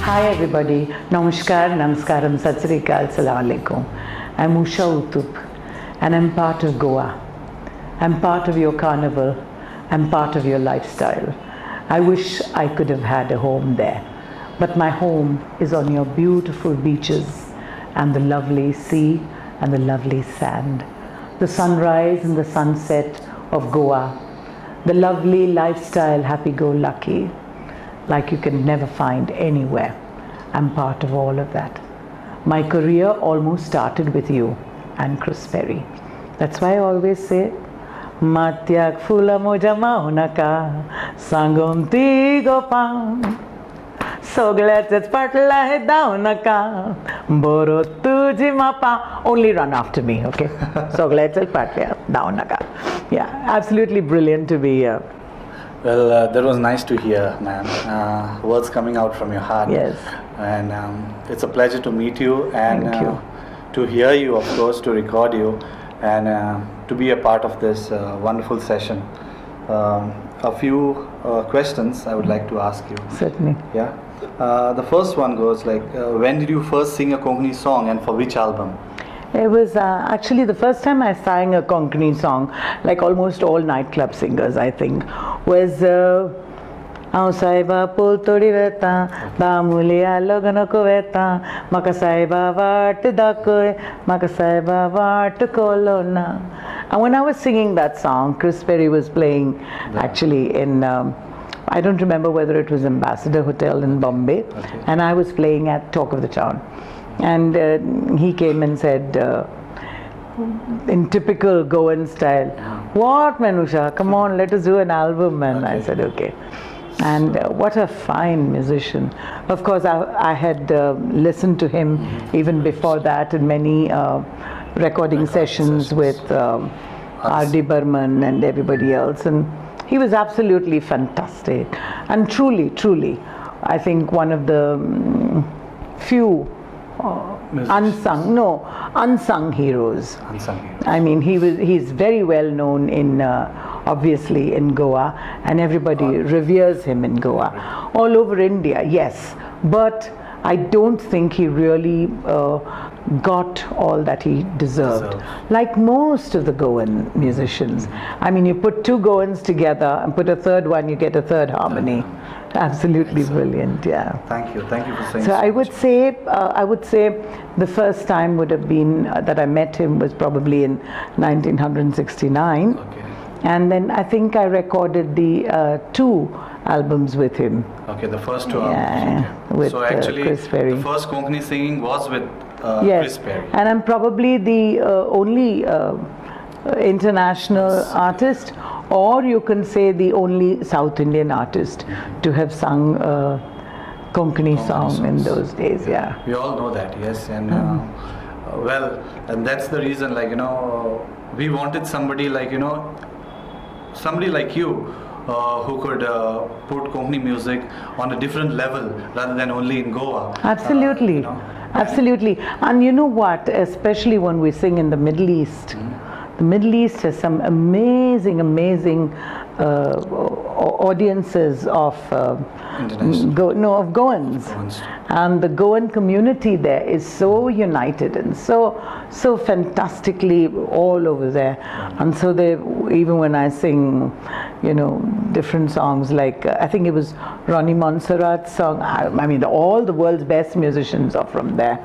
Hi everybody, Namaskar, Namaskaram, Sat Sri Akal, Assalamu Alaikum. I'm Usha Uttup and I'm part of Goa. I'm part of your carnival. I'm part of your lifestyle. I wish I could have had a home there, but my home is on your beautiful beaches and the lovely sea and the lovely sand. The sunrise and the sunset of Goa. The lovely lifestyle, happy-go-lucky, like you can never find anywhere. I'm part of all of that. My career almost started with you and Chris Perry. That's why I always say, Matyak fula moja maunaka, sangonti gopam, sogletet patla he daunaka, boro tuji mapa. Only run after me, okay? Sogletet patla daunaka. Yeah, absolutely brilliant to be here. Well, that was nice to hear, ma'am. Words coming out from your heart. Yes. And it's a pleasure to meet you and Thank you. to hear you, of course, to record you, and to be a part of this wonderful session. A few questions I would like to ask you. Certainly. Yeah. The first one goes like, when did you first sing a Konkani song and for which album? It was actually the first time I sang a Konkani song, like almost all nightclub singers, I think, was Aun Saiba Pul Todi Veta, Damulia Loganoko Veta, Maka Saiba Vart Dakoe, Maka Saiba Vart Kolona. And when I was singing that song, Chris Perry was playing actually in, I don't remember whether it was Ambassador Hotel in Bombay, and I was playing at Talk of the Town. And he came and said, in typical Goan style, what Manusha, come on, let us do an album. And I said, okay. And what a fine musician. Of course, I had listened to him even before that in many recording sessions with R.D. Burman and everybody else. And he was absolutely fantastic. And truly, truly, I think one of the few unsung heroes. I mean, he's very well known in obviously in Goa, and everybody reveres him in Goa. All over India, yes, but I don't think he really got all that he deserved. Like most of the Goan musicians. I mean, you put two Goans together and put a third one, you get a third harmony. Absolutely brilliant, yeah. Thank you for saying so. I would say the first time would have been that I met him was probably in 1969. Okay. And then I think I recorded the two albums with him. Okay, the first two albums. Okay. With so actually, Chris Perry. The first Konkani singing was with yes. Chris Perry. And I'm probably the only international artist, or you can say the only South Indian artist to have sung a Konkani song in those days. Yeah. We all know that, yes, and well, and that's the reason, like, we wanted somebody like, somebody like you who could put Konkani music on a different level rather than only in Goa. Absolutely, absolutely. And you know what, especially when we sing in the Middle East, the Middle East has some amazing audiences of Goans. And the Goan community there is so united and so fantastically all over there. And so they, even when I sing, different songs, like I think it was Ronnie Montserrat's song. I mean, all the world's best musicians are from there.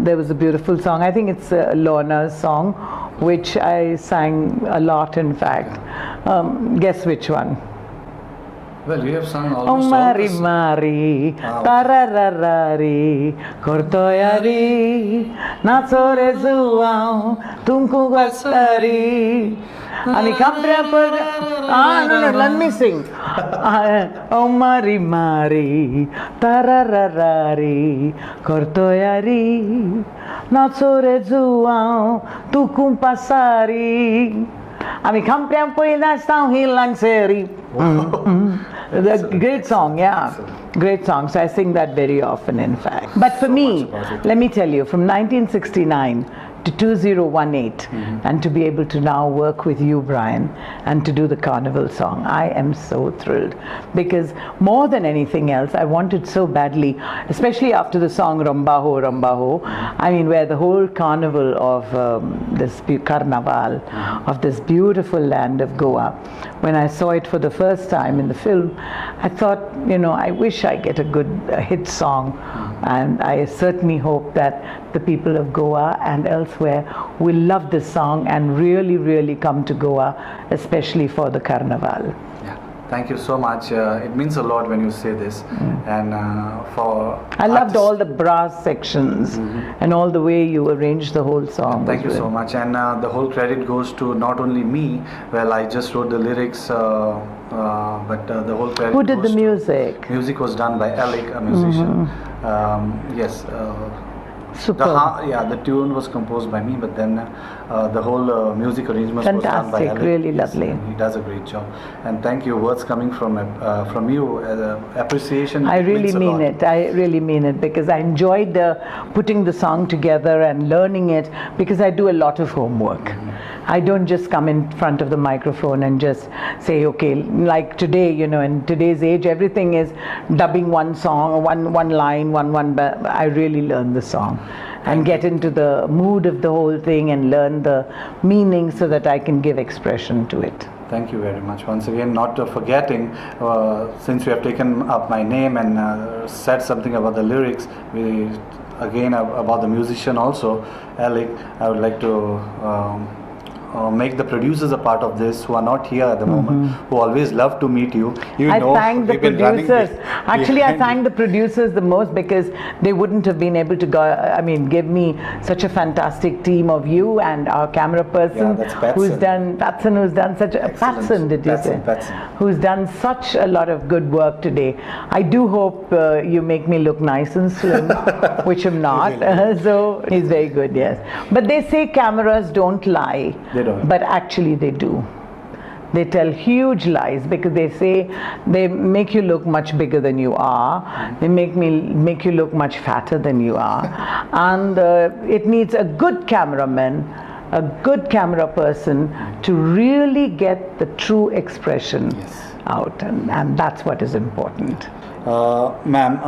There was a beautiful song. I think it's Lorna's song, which I sang a lot, in fact. Guess which one? Well, you have sung almost all Mari Mari, Tarararari, Kortoyari, Natsore Zuao, Tumku Gasari. And he comes there for no, let me sing. Oh Mari Mari, Tarararari, Kortoyari, Natsore Zuao, Tukum Pasari. Ami kampriam poina sound hilang seri. The great song, yeah. Great song. So I sing that very often, in fact. But for me, let me tell you, from 1969 to 2018 and to be able to now work with you, Brian, and to do the Carnival song. I am so thrilled because more than anything else, I wanted so badly, especially after the song Rambaho, Rambaho, I mean, where the whole carnival of this Carnaval of this beautiful land of Goa, when I saw it for the first time in the film, I thought, I wish I get a good hit song. And I certainly hope that the people of Goa and elsewhere will love this song and really, really come to Goa, especially for the Carnival. Yeah, thank you so much. It means a lot when you say this. And for I loved all the brass sections and all the way you arranged the whole song. Thank you so much. And the whole credit goes to not only me. Well, I just wrote the lyrics, but the whole credit. Who did goes the music? To, music was done by Alec, a musician. Yes. Super. The tune was composed by me, but then the whole music arrangement was done by Fantastic, Alec. really Yes, lovely. He does a great job. And thank you. Words coming from you, appreciation. I really means a mean lot. it. I really mean it because I enjoyed putting the song together and learning it because I do a lot of homework. I don't just come in front of the microphone and just say, okay, like today, in today's age, everything is dubbing one song, one line, but I really learn the song and get into the mood of the whole thing and learn the meaning so that I can give expression to it. Thank you very much. Once again, not forgetting, since you have taken up my name and said something about the lyrics, about the musician also, Alec, I would like to make the producers a part of this who are not here at the moment, who always love to meet you. I thank the producers. Actually, I thank the producers the most because they wouldn't have been able to give me such a fantastic team of you and our camera person who's done such a lot of good work today. I do hope you make me look nice and slim, which I'm not. So he's very good, yes. But they say cameras don't lie. They don't. But actually they do. They tell huge lies because they say they make you look much bigger than you are. They make you look much fatter than you are. And it needs a good cameraman, a good camera person to really get the true expression out. And that's what is important. Ma'am,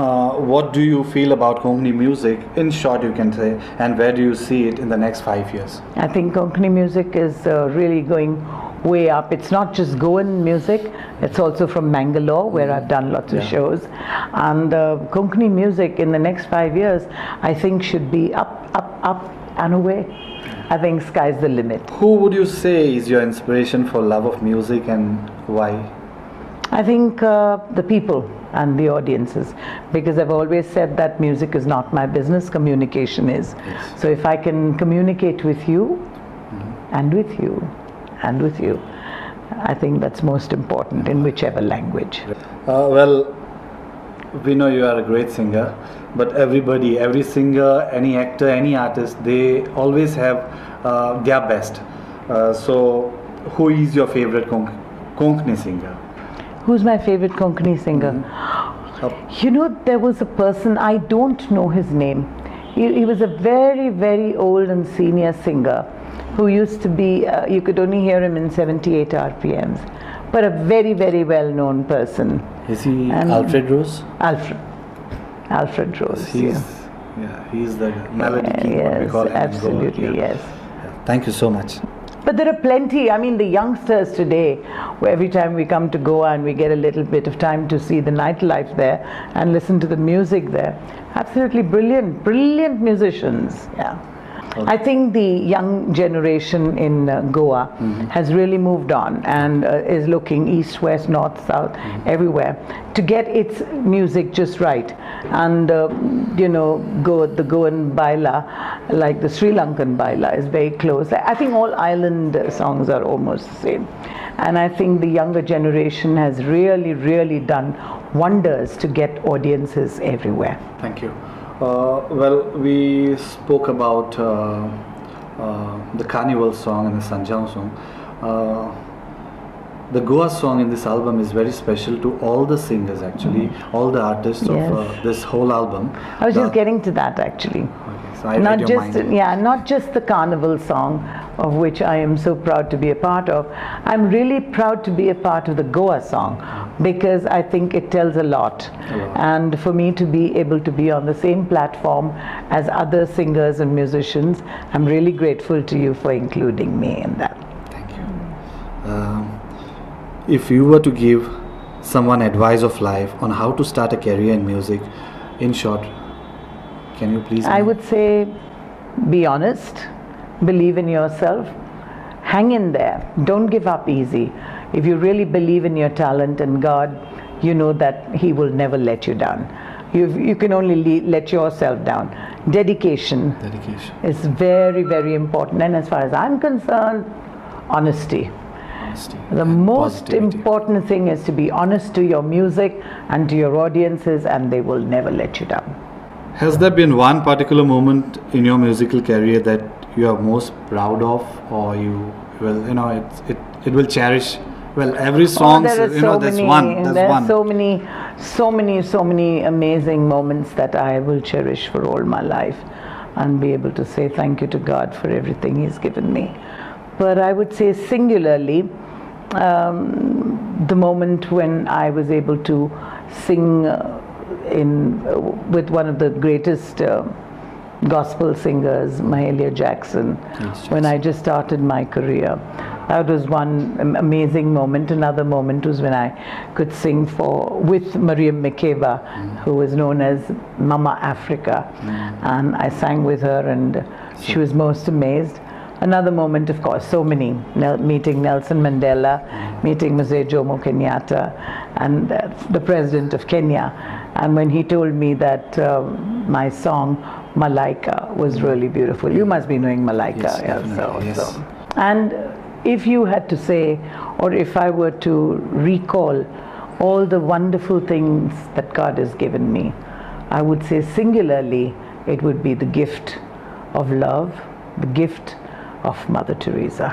what do you feel about Konkani music? In short, you can say, and where do you see it in the next 5 years? I think Konkani music is really going way up. It's not just Goan music, it's also from Mangalore where I've done lots of shows. And Konkani music in the next 5 years, I think should be up and away. I think sky's the limit. Who would you say is your inspiration for love of music and why? I think the people and the audiences, because I've always said that music is not my business, communication is. So if I can communicate with you and with you and with you, I think that's most important in whichever language. Well, we know you are a great singer, but every singer, any actor, any artist, they always have their best. So who is your favorite Konkani singer? Who's my favorite Konkani singer? There was a person, I don't know his name. He was a very, very old and senior singer who used to be, you could only hear him in 78 RPMs, but a very, very well-known person. Is he Alfred Rose? Alfred Rose. He's the melody king, what we call him. Absolutely, yes. Thank you so much. But there are plenty, the youngsters today, where every time we come to Goa and we get a little bit of time to see the nightlife there and listen to the music there, absolutely brilliant musicians, yeah. Okay. I think the young generation in Goa has really moved on and is looking east, west, north, south, everywhere to get its music just right. And the Goan baila, like the Sri Lankan baila, is very close. I think all island songs are almost the same. And I think the younger generation has really, really done wonders to get audiences everywhere. Thank you. Well, we spoke about the Carnival song and the Sanjao song. The Goa song in this album is very special to all the singers, actually, all the artists of this whole album. I was just getting to that, actually. Okay. So I not read your just mind. not just the carnival song, of which I am so proud to be a part of. I'm really proud to be a part of the Goa song, because I think it tells a lot. And for me to be able to be on the same platform as other singers and musicians, I'm really grateful to you for including me in that. Thank you. If you were to give someone advice of life on how to start a career in music, in short, can you please? I would say be honest, believe in yourself, hang in there, don't give up easy. If you really believe in your talent and God, you know that He will never let you down. You can only let yourself down. Dedication is very, very important. And as far as I'm concerned, honesty. The and most positivity. important thing is to be honest to your music and to your audiences, and they will never let you down. Has there been one particular moment in your musical career that you are most proud of, or you will, it will cherish? Well, every song, there are there's one. There's one. so many amazing moments that I will cherish for all my life, and be able to say thank you to God for everything He's given me. But I would say singularly, the moment when I was able to sing with one of the greatest gospel singers, Mahalia Jackson, when I just started my career. That was one amazing moment. Another moment was when I could sing with Mariam Makeba, who was known as Mama Africa, and I sang with her, and she was most amazed. Another moment, of course, so many, meeting Nelson Mandela, meeting Mzee Jomo Kenyatta, and the President of Kenya. And when he told me that my song, Malaika, was really beautiful. You must be knowing Malaika. Yes. And if you had to say, or if I were to recall all the wonderful things that God has given me, I would say singularly, it would be the gift of love, the gift of Mother Teresa.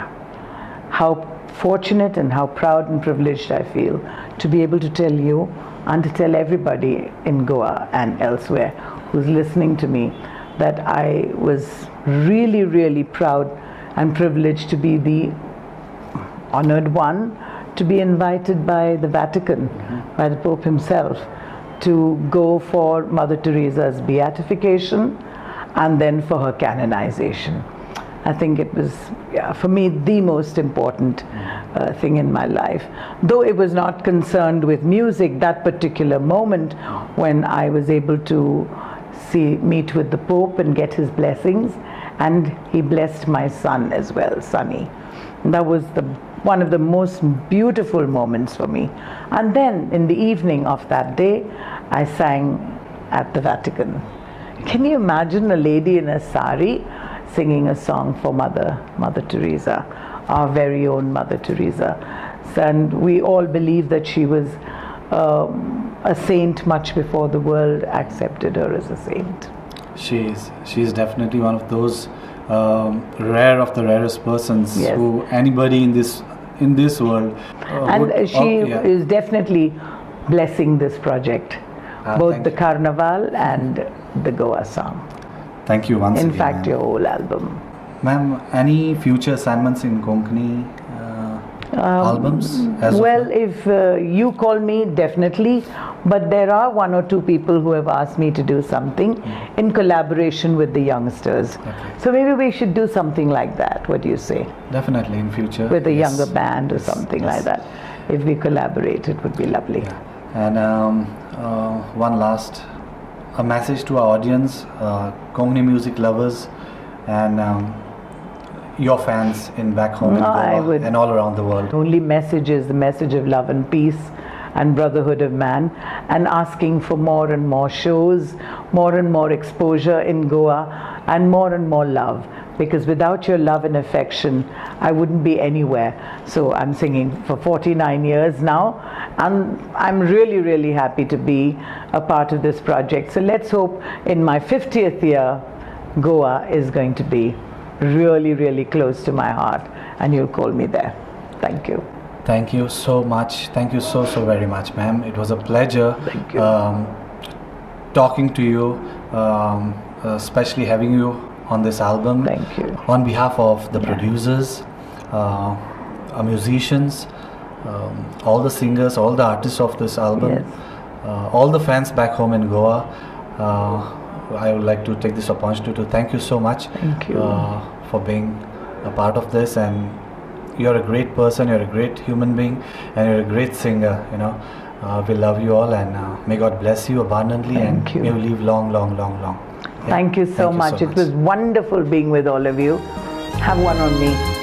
How fortunate and how proud and privileged I feel to be able to tell you and to tell everybody in Goa and elsewhere who's listening to me that I was really, really proud and privileged to be the honored one to be invited by the Vatican, by the Pope himself, to go for Mother Teresa's beatification and then for her canonization. I think it was, for me, the most important thing in my life. Though it was not concerned with music, that particular moment when I was able to meet with the Pope and get his blessings, and he blessed my son as well, Sonny. That was one of the most beautiful moments for me. And then in the evening of that day, I sang at the Vatican. Can you imagine a lady in a sari singing a song for Mother Teresa, our very own Mother Teresa? And we all believe that she was a saint much before the world accepted her as a saint. She is definitely one of those rare of the rarest persons who anybody in this world and she is definitely blessing this project, both the Carnival and the Goa song. Thank you once again. In fact, your whole album. Ma'am, any future assignments in Konkani albums? Well, if you call me, definitely. But there are one or two people who have asked me to do something in collaboration with the youngsters. So maybe we should do something like that. What do you say? Definitely in future. With a younger band or something like that. If we collaborate, it would be lovely. And one last, a message to our audience, Konkani music lovers, and your fans in back home in Goa and all around the world. Only message is the message of love and peace and brotherhood of man, and asking for more and more shows, more and more exposure in Goa, and more love. Because without your love and affection, I wouldn't be anywhere. So I'm singing for 49 years now, and I'm really, really happy to be a part of this project. So let's hope in my 50th year, Goa is going to be really, really close to my heart, and you'll call me there. Thank you. Thank you so much. Thank you so very much, ma'am. It was a pleasure Thank you. talking to you. especially having you on this album. Thank you. On behalf of the producers, musicians, all the singers, all the artists of this album, Yes. all the fans back home in Goa, I would like to take this opportunity to thank you so much. Thank you. For being a part of this, and you're a great person, you're a great human being, and you're a great singer, you know. We love you all, and may God bless you abundantly. Thank and you. may you live long, long, long, long. Yeah. Thank you so much. It was wonderful being with all of you. Have one on me.